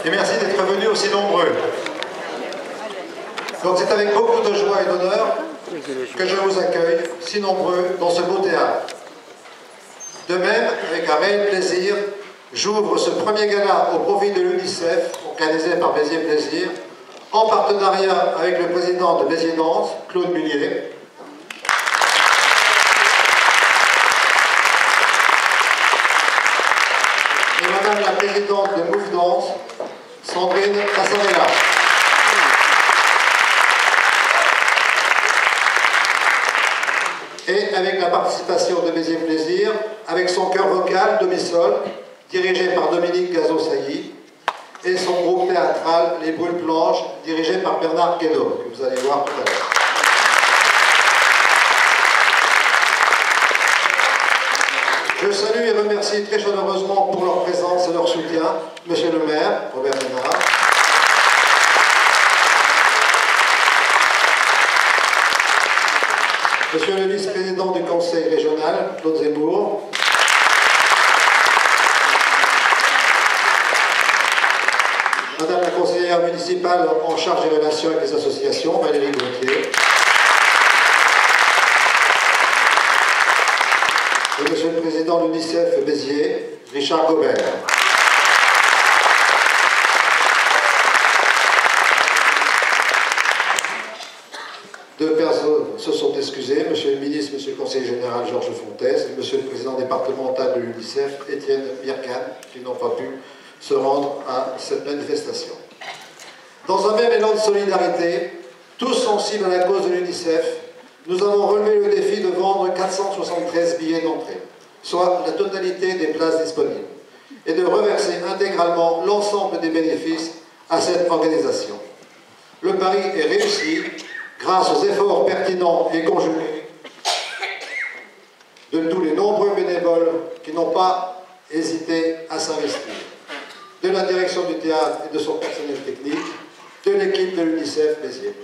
et merci d'être venus aussi nombreux. Donc c'est avec beaucoup de joie et d'honneur que je vous accueille, si nombreux, dans ce beau théâtre. De même, avec un réel plaisir, j'ouvre ce premier gala au profit de l'UNICEF, organisé par Béziers Plaisir, en partenariat avec le président de Béziers Danse, Claude Mullier, et Madame la présidente de Move Danse, Sandrine Passarella. Et avec la participation de Béziers Plaisir, avec son chœur vocal, Demi-Sol, dirigé par Dominique Gazo-Sailly, et son groupe théâtral, Les Brûles Planches, dirigé par Bernard Guénaud, que vous allez voir tout à l'heure. Je salue et remercie très chaleureusement pour leur présence et leur soutien, Monsieur le maire, Robert Ménard, Monsieur le vice-président du conseil régional, Claude Zemmour, Madame la conseillère municipale en charge des relations avec les associations, Valérie Gauthier, et Monsieur le président de l'UNICEF Béziers, Richard Gobert. Deux personnes se sont excusées, Monsieur le ministre, Monsieur le conseiller général Georges Fontès et Monsieur le président départemental de l'UNICEF, Étienne Birkan, qui n'ont pas pu se rendre à cette manifestation. Dans un même élan de solidarité, tous sensibles à la cause de l'UNICEF, nous avons relevé le défi de vendre 473 billets d'entrée, soit la totalité des places disponibles, et de reverser intégralement l'ensemble des bénéfices à cette organisation. Le pari est réussi grâce aux efforts pertinents et conjugués de tous les nombreux bénévoles qui n'ont pas hésité à s'investir, de la direction du théâtre et de son personnel technique, de l'équipe de l'UNICEF Béziers.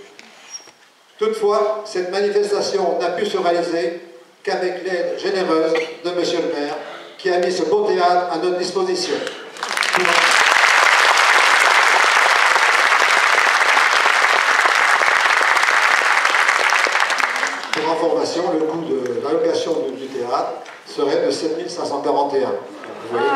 Toutefois, cette manifestation n'a pu se réaliser qu'avec l'aide généreuse de Monsieur le maire, qui a mis ce beau théâtre à notre disposition. Pour information, le coût de l'allocation du théâtre serait de 7 541. Vous voyez,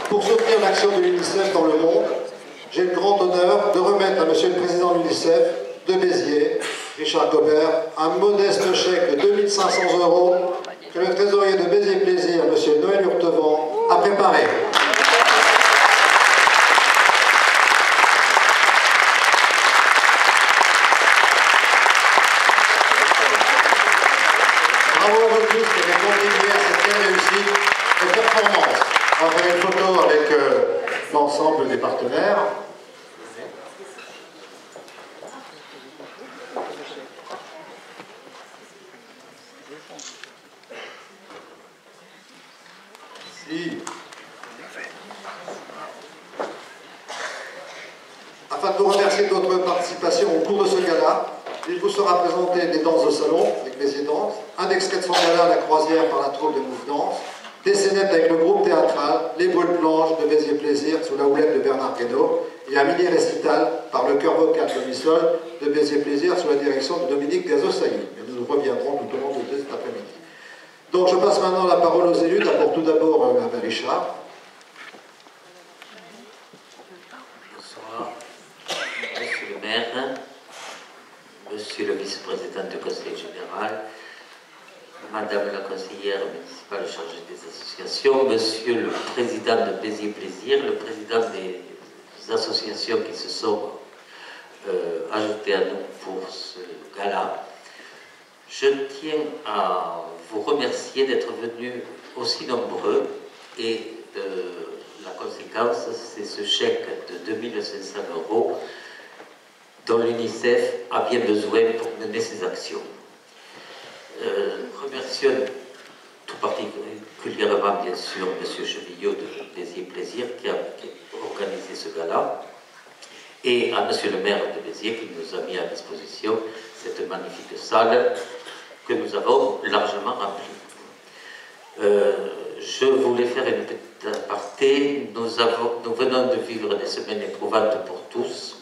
pour soutenir l'action de l'UNICEF dans le monde, j'ai le grand honneur de remettre à Monsieur le Président de l'UNICEF de Béziers, Richard Gobert, un modeste chèque de 2 500 € que le trésorier de Béziers Plaisir, Monsieur Noël Hurtevant, a préparé. Bravo à vous tous qui avez contribué à cette belle réussite et performance. On va faire une photo avec l'ensemble des partenaires. Ici. Afin de vous remercier de votre participation au cours de ce gala, il vous sera présenté des danses de salon avec Béziers Danse, un extrait de son gala La Croisière par la troupe de Move Danse, des scénettes avec le groupe théâtral Les Brûles Planches de Béziers Plaisir sous la houlette de Bernard Guénaud et un mini-récital par le chœur vocal Demi-Sol de Béziers Plaisir sous la direction de Dominique Gazo-Sailly. Et nous reviendrons tout au long de cet après-midi. Donc je passe maintenant la parole aux élus, d'abord tout d'abord à Richard. Bonsoir, Monsieur le maire, Monsieur le vice-président du conseil général, Madame la conseillère municipale chargée des associations, Monsieur le président de Béziers Plaisir, le président des associations qui se sont ajoutées à nous pour ce gala. Je tiens à vous remercier d'être venus aussi nombreux et la conséquence, c'est ce chèque de 2 500 € dont l'UNICEF a bien besoin pour mener ses actions. Remercions tout particulièrement, bien sûr, M. Chevillot de Béziers Plaisir qui a organisé ce gala, et à M. le maire de Béziers qui nous a mis à disposition cette magnifique salle que nous avons largement remplis. Je voulais faire une petite aparté. Nous venons de vivre des semaines éprouvantes pour tous,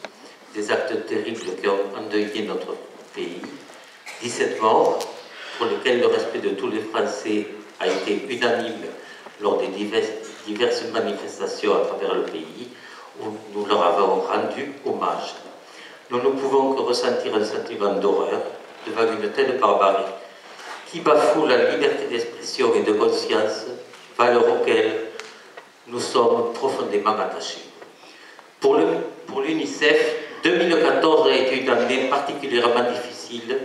des actes terribles qui ont endeuillé notre pays, 17 morts, pour lesquels le respect de tous les Français a été unanime lors des diverses manifestations à travers le pays, où nous leur avons rendu hommage. Nous ne pouvons que ressentir un sentiment d'horreur devant une telle barbarie qui bafoue la liberté d'expression et de conscience, valeurs auxquelles nous sommes profondément attachés. Pour l'UNICEF, 2014 a été une année particulièrement difficile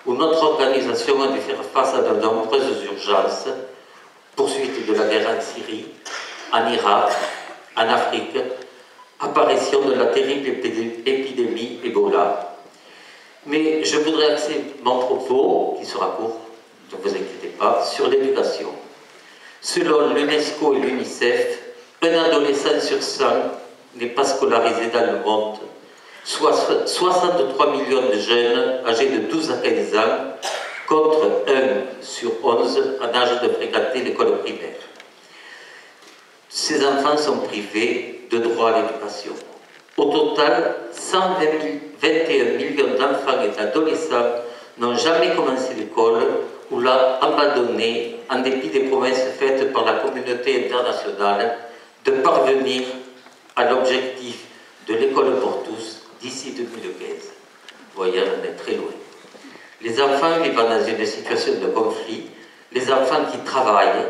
où notre organisation a dû faire face à de nombreuses urgences, poursuite de la guerre en Syrie, en Irak, en Afrique, apparition de la terrible épidémie Ebola. Mais je voudrais axer mon propos, qui sera court, ne vous inquiétez pas, sur l'éducation. Selon l'UNESCO et l'UNICEF, un adolescent sur 100 n'est pas scolarisé dans le monde, soit 63 millions de jeunes âgés de 12 à 15 ans, contre 1 sur 11 en âge de fréquenter l'école primaire. Ces enfants sont privés de droit à l'éducation. Au total, 121 millions d'enfants et d'adolescents n'ont jamais commencé l'école ou l'ont abandonnée en dépit des promesses faites par la communauté internationale de parvenir à l'objectif de l'école pour tous d'ici 2015. Vous voyez, on est très loin. Les enfants vivant dans une situation de conflit, les enfants qui travaillent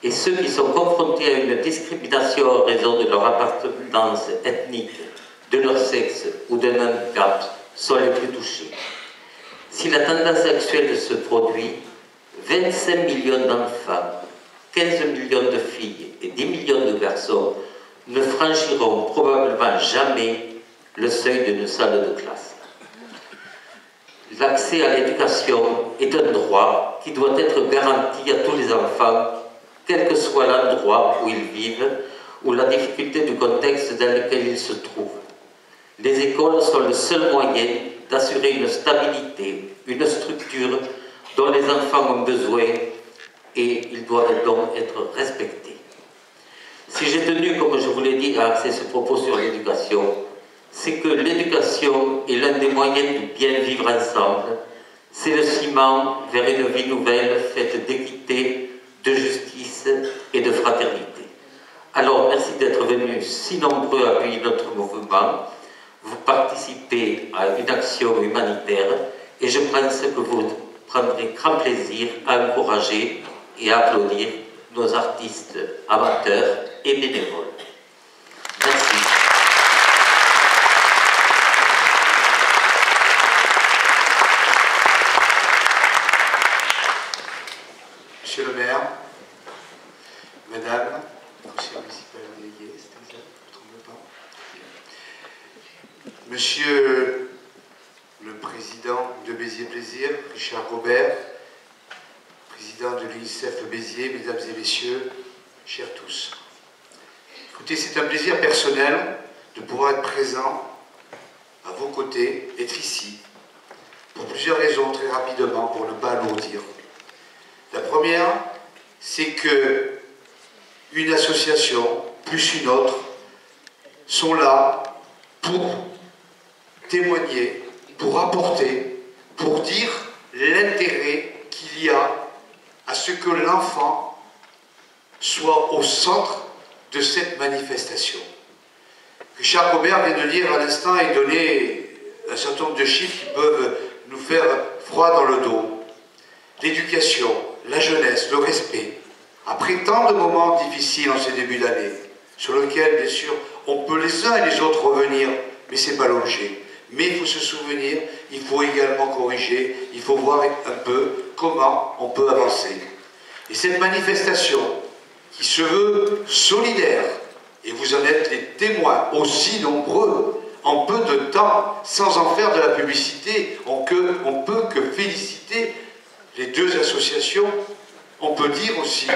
et ceux qui sont confrontés à une discrimination en raison de leur appartenance ethnique, de leur sexe ou d'un handicap sont les plus touchés. Si la tendance actuelle se produit, 25 millions d'enfants, 15 millions de filles et 10 millions de garçons ne franchiront probablement jamais le seuil d'une salle de classe. L'accès à l'éducation est un droit qui doit être garanti à tous les enfants, quel que soit l'endroit où ils vivent ou la difficulté du contexte dans lequel ils se trouvent. Les écoles sont le seul moyen d'assurer une stabilité, une structure dont les enfants ont besoin et ils doivent donc être respectés. Si j'ai tenu, comme je vous l'ai dit, à axer ce propos sur l'éducation, c'est que l'éducation est l'un des moyens de bien vivre ensemble. C'est le ciment vers une vie nouvelle faite d'équité, de justice et de fraternité. Alors, merci d'être venus si nombreux à appuyer notre mouvement. Vous participez à une action humanitaire et je pense que vous prendrez grand plaisir à encourager et à applaudir nos artistes amateurs et bénévoles. Merci. Monsieur le maire, madame, conseiller municipal délégué, c'est exact, je ne me trompe pas. Monsieur le président de Béziers Plaisir, Richard Robert, président de l'UNICEF Béziers, mesdames et messieurs, chers tous. Écoutez, c'est un plaisir personnel de pouvoir être présent à vos côtés, être ici, pour plusieurs raisons, très rapidement, pour ne pas alourdir. La première, c'est que une association, plus une autre, sont là pour témoigner, pour apporter, pour dire l'intérêt qu'il y a à ce que l'enfant soit au centre de cette manifestation. Richard Robert vient de dire à l'instant et donner un certain nombre de chiffres qui peuvent nous faire froid dans le dos. L'éducation, la jeunesse, le respect, après tant de moments difficiles en ces débuts d'année, sur lesquels, bien sûr, on peut les uns et les autres revenir, mais ce n'est pas l'objet. Mais il faut se souvenir, il faut également corriger, il faut voir un peu comment on peut avancer. Et cette manifestation, qui se veut solidaire, et vous en êtes les témoins aussi nombreux, en peu de temps, sans en faire de la publicité, on peut que féliciter les deux associations. On peut dire aussi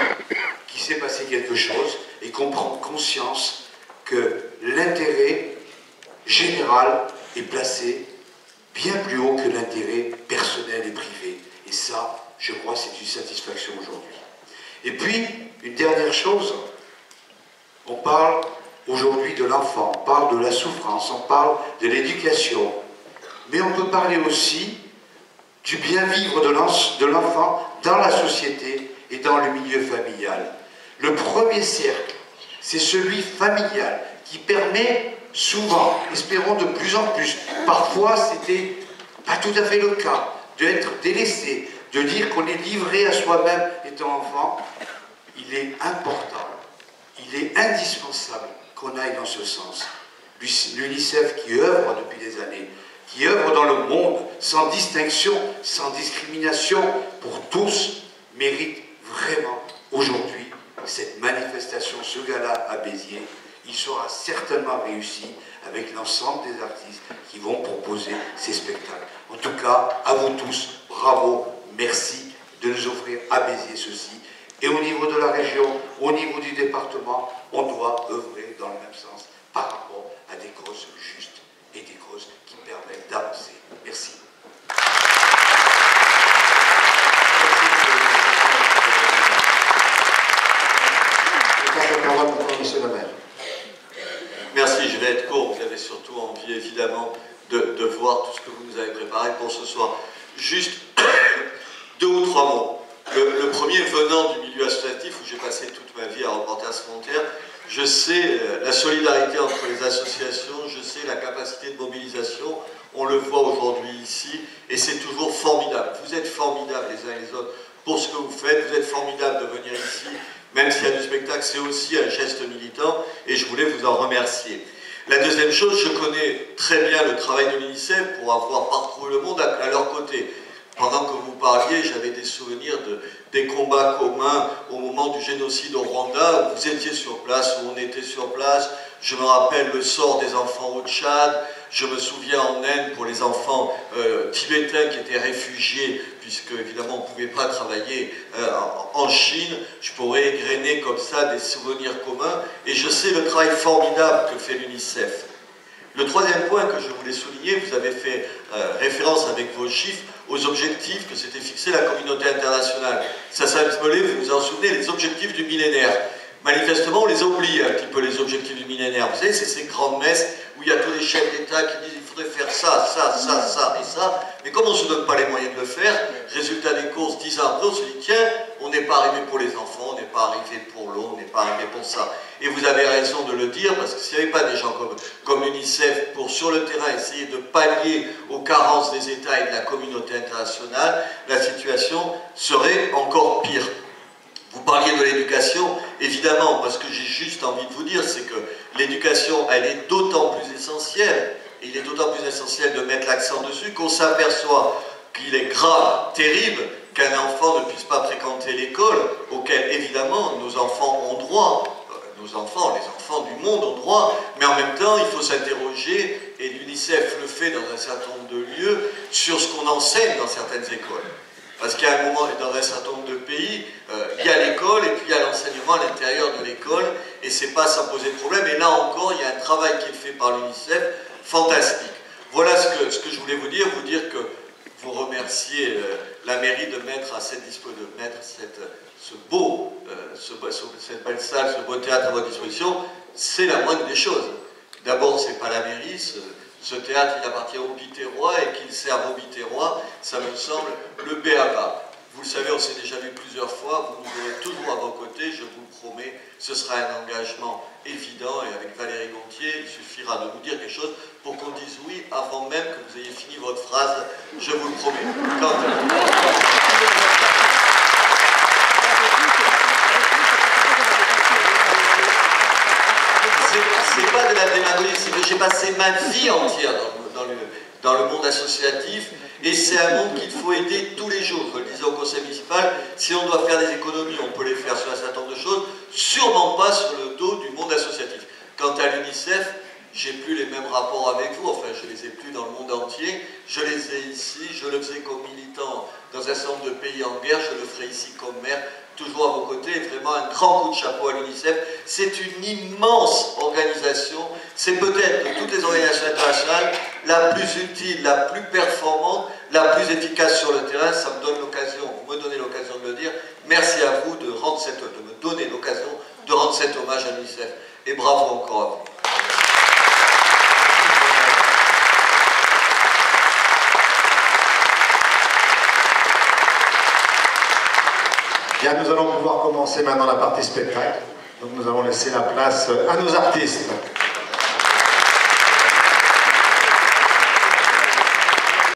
qu'il s'est passé quelque chose et qu'on prend conscience que l'intérêt général est placé bien plus haut que l'intérêt personnel et privé. Et ça, je crois que c'est une satisfaction aujourd'hui. Et puis, une dernière chose, on parle aujourd'hui de l'enfant, on parle de la souffrance, on parle de l'éducation, mais on peut parler aussi du bien-vivre de l'enfant dans la société et dans le milieu familial. Le premier cercle, c'est celui familial, qui permet souvent, espérons de plus en plus, parfois c'était pas tout à fait le cas, d'être délaissé, de dire qu'on est livré à soi-même étant enfant. Il est important, il est indispensable qu'on aille dans ce sens. L'UNICEF qui œuvre depuis des années, qui œuvre dans le monde sans distinction, sans discrimination, pour tous, mérite vraiment aujourd'hui cette manifestation, ce gala à Béziers. Il sera certainement réussi avec l'ensemble des artistes qui vont proposer ces spectacles. En tout cas, à vous tous, bravo, merci de nous offrir à Béziers ceci. Et au niveau de la région, au niveau du département, on doit œuvrer dans le même sens par rapport à des causes justes et des causes qui permettent d'avancer. Merci. Monsieur le maire. Merci, je vais être court. Vous avez surtout envie, évidemment, de voir tout ce que vous nous avez préparé pour ce soir. Juste 2 ou 3 mots. Le premier, venant du milieu associatif, où j'ai passé toute ma vie à Reporters sans frontières, je sais la solidarité entre les associations, je sais la capacité de mobilisation, on le voit aujourd'hui ici, et c'est toujours formidable. Vous êtes formidables les uns et les autres pour ce que vous faites, vous êtes formidables de venir ici, même s'il y a du spectacle, c'est aussi un geste militant, et je voulais vous en remercier. La deuxième chose, je connais très bien le travail de l'UNICEF pour avoir parcouru le monde à leur côté. Pendant que vous parliez, j'avais des souvenirs des combats communs au moment du génocide au Rwanda, où vous étiez sur place, où on était sur place. Je me rappelle le sort des enfants au Tchad. Je me souviens en Inde pour les enfants tibétains qui étaient réfugiés, puisque évidemment on ne pouvait pas travailler en Chine. Je pourrais égrener comme ça des souvenirs communs. Et je sais le travail formidable que fait l'UNICEF. Le troisième point que je voulais souligner, vous avez fait référence avec vos chiffres aux objectifs que s'était fixé la communauté internationale. Ça s'appelait, vous vous en souvenez, les objectifs du millénaire. Manifestement, on les a oubliés un petit peu, les objectifs du millénaire. Vous savez, c'est ces grandes messes où il y a tous les chefs d'État qui disent il faudrait faire ça, ça, ça, ça et ça. Mais comme on ne se donne pas les moyens de le faire, résultat des courses, 10 ans après, on se dit tiens, on n'est pas arrivé pour les enfants, on n'est pas arrivé pour l'eau, on n'est pas arrivé pour ça. Et vous avez raison de le dire, parce que s'il n'y avait pas des gens comme l'UNICEF pour, sur le terrain, essayer de pallier aux carences des États et de la communauté internationale, la situation serait encore pire. Vous parliez de l'éducation, évidemment, parce que j'ai juste envie de vous dire, c'est que l'éducation, elle est d'autant plus essentielle, et il est d'autant plus essentiel de mettre l'accent dessus, qu'on s'aperçoit qu'il est grave, terrible, qu'un enfant ne puisse pas fréquenter l'école, auquel, évidemment, nos enfants ont droit. Nos enfants, les enfants du monde ont droit, mais en même temps, il faut s'interroger, et l'UNICEF le fait dans un certain nombre de lieux, sur ce qu'on enseigne dans certaines écoles. Parce qu'à un moment, dans un certain nombre de pays, il y a l'école et puis il y a l'enseignement à l'intérieur de l'école, et c'est pas sans poser de problème. Et là encore, il y a un travail qui est fait par l'UNICEF, fantastique. Voilà ce que je voulais vous dire que vous remerciez la mairie de mettre à cette disposition, de mettre cette belle salle, ce beau théâtre à votre disposition. C'est la moindre des choses. D'abord, c'est pas la mairie. Ce théâtre, il appartient aux Biterrois et qu'il serve aux Biterrois, ça me semble le b.a.-ba. Vous le savez, on s'est déjà vu plusieurs fois, vous nous aurez toujours à vos côtés, je vous le promets, ce sera un engagement évident, et avec Valérie Gontier, il suffira de vous dire quelque chose pour qu'on dise oui avant même que vous ayez fini votre phrase, je vous le promets. C'est pas de la démagogie, c'est que j'ai passé ma vie entière dans le monde associatif, et c'est un monde qu'il faut aider tous les jours. Je le disais au conseil municipal, si on doit faire des économies, on peut les faire sur un certain nombre de choses, sûrement pas sur le dos du monde associatif. Quant à l'UNICEF, j'ai plus les mêmes rapports avec vous, enfin je les ai plus dans le monde entier, je les ai ici, je le faisais comme militant dans un certain nombre de pays en guerre, je le ferai ici comme maire, toujours à vos côtés, vraiment un grand coup de chapeau à l'UNICEF. C'est une immense organisation, c'est peut-être de toutes les organisations internationales la plus utile, la plus performante, la plus efficace sur le terrain. Ça me donne l'occasion, vous me donnez merci à vous de me donner l'occasion de rendre cet hommage à l'UNICEF. Et bravo encore à vous. Bien, nous allons pouvoir commencer maintenant la partie spectacle. Donc nous allons laisser la place à nos artistes.